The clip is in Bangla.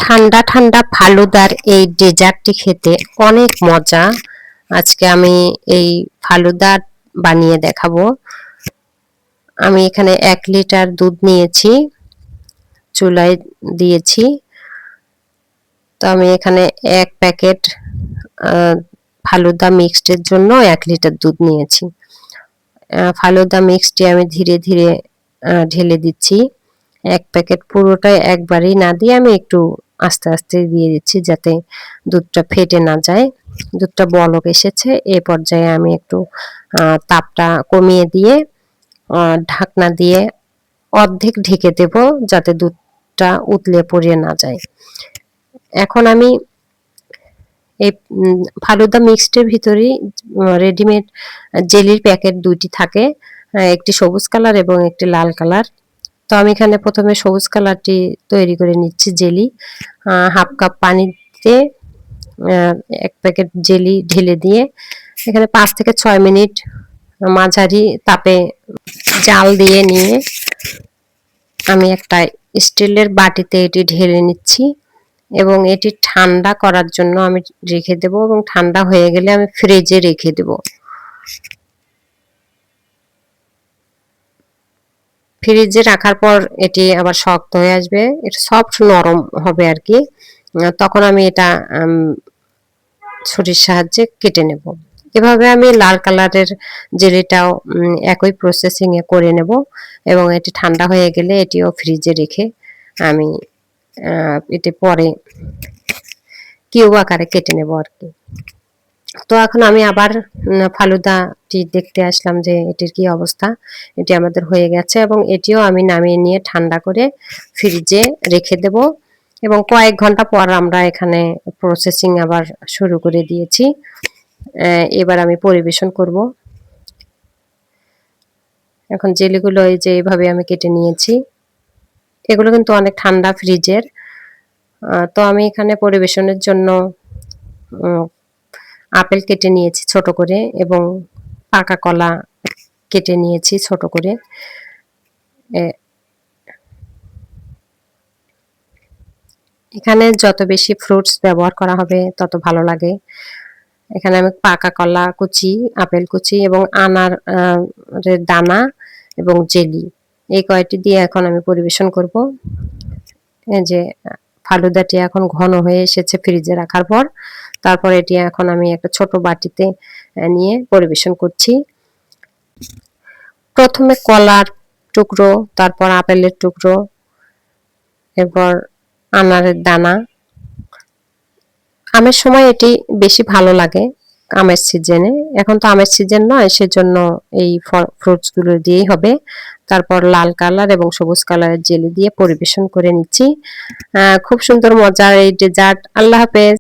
ঠান্ডা ঠান্ডা ফালুদার এই ডেজার্টটি খেতে অনেক মজা। আজকে আমি এই ফালুদা বানিয়ে দেখাবো। আমি এখানে 1 লিটার দুধ নিয়েছি, চুলায় দিয়েছি। তো আমি এখানে 1 প্যাকেট ফালুদা মিক্সডের জন্য 1 লিটার দুধ নিয়েছি। ফালুদা মিক্সটি আমি ধীরে ধীরে ঢেলে দিচ্ছি। 1 প্যাকেট পুরোটাই একবারেই না দিয়ে আমি একটু আস্তে আস্তে দিয়ে দিচ্ছি যাতে দুধটা ফেটে না যায়। দুধটা বলক এসেছে, এই পর্যায়ে আমি একটু তাপটা কমিয়ে দিয়ে ঢাকনা দিয়ে অর্ধেক ঢেকে দেব যাতে দুধটা উতলে পড়ে না যায়। এখন আমি এই ফালুদা মিক্সডের ভিতরেই রেডিমেড জেলির প্যাকেট 2টি থাকে, একটি সবুজ কালার এবং একটি লাল কালার। তো আমি এখানে প্রথমে সবুজ কালারটি তৈরি করে নিচ্ছি জেলি। 1/2 কাপ পানিতে 1 প্যাকেট জেলি ঢেলে দিয়ে এখানে 5 থেকে 6 মিনিট মাঝারি তাপে জাল দিয়ে নিয়ে আমি একটা স্টিলের বাটিতে এটি ঢেলে নিচ্ছি এবং এটি ঠান্ডা করার জন্য আমি রেখে দেব এবং ঠান্ডা হয়ে গেলে আমি ফ্রিজে রেখে দেব। ফ্রিজে রাখার পর এটি আবার শক্ত হয়ে আসবে, এটা সফট নরম হবে আর কি। তখন আমি এটা ছুরির সাহায্যে কেটে নেব। এভাবে আমি লাল কালারের জেলিটাও একই প্রসেসিং এ করে নেব এবং এটি ঠান্ডা হয়ে গেলে এটিও ফ্রিজে রেখে আমি এটি পরে কিউব আকারে কেটে নেব আর কি। তো এখন আমি আবার ফালুদাটি দেখতে আসলাম যে এটির কি অবস্থা। এটি আমাদের হয়ে গেছে এবং এটিও আমি নামিয়ে নিয়ে ঠান্ডা করে ফ্রিজে রেখে দেব এবং কয়েক ঘন্টা পর আমরা এখানে প্রসেসিং আবার শুরু করে দিয়েছি। এবার আমি পরিবেশন করব। এখন জেলিগুলো এই যে এইভাবে আমি কেটে নিয়েছি, এগুলো কিন্তু অনেক ঠান্ডা ফ্রিজের। তো আমি এখানে পরিবেশনের জন্য আপেল কেটে নিয়েছি ছোট করে এবং পাকা কলা কেটে নিয়েছি ছোট করে। এখানে যত বেশি ফ্রুটস ব্যবহার করা হবে তত ভালো লাগে। এখানে আমি পাকা কলা কুচি, আপেল কুচি এবং আনার দানা এবং জেলি এই কয়টি দিয়ে এখন আমি পরিবেশন করব। এই যে ফালুদাটি এখন ঘন হয়ে এসেছে ফ্রিজে রাখার পর। তারপর এটি এখন আমি একটা ছোট বাটিতে নিয়ে পরিবেশন করছি। প্রথমে কলার টুকরো, তারপর আপেলের টুকরো, এরপর আনারের দানা। আমের সময় এটি বেশি ভালো লাগে, আমের সিজনে। এখন তো আমের সিজন নয়, সেজন্য এই ফ্রুটস গুলো দিয়েই হবে। তারপর লাল কালার এবং সবুজ কালারের জেলি দিয়ে পরিবেশন করে নিচ্ছি। খুব সুন্দর মজার এই ডেজার্ট। আল্লাহ হাফেজ।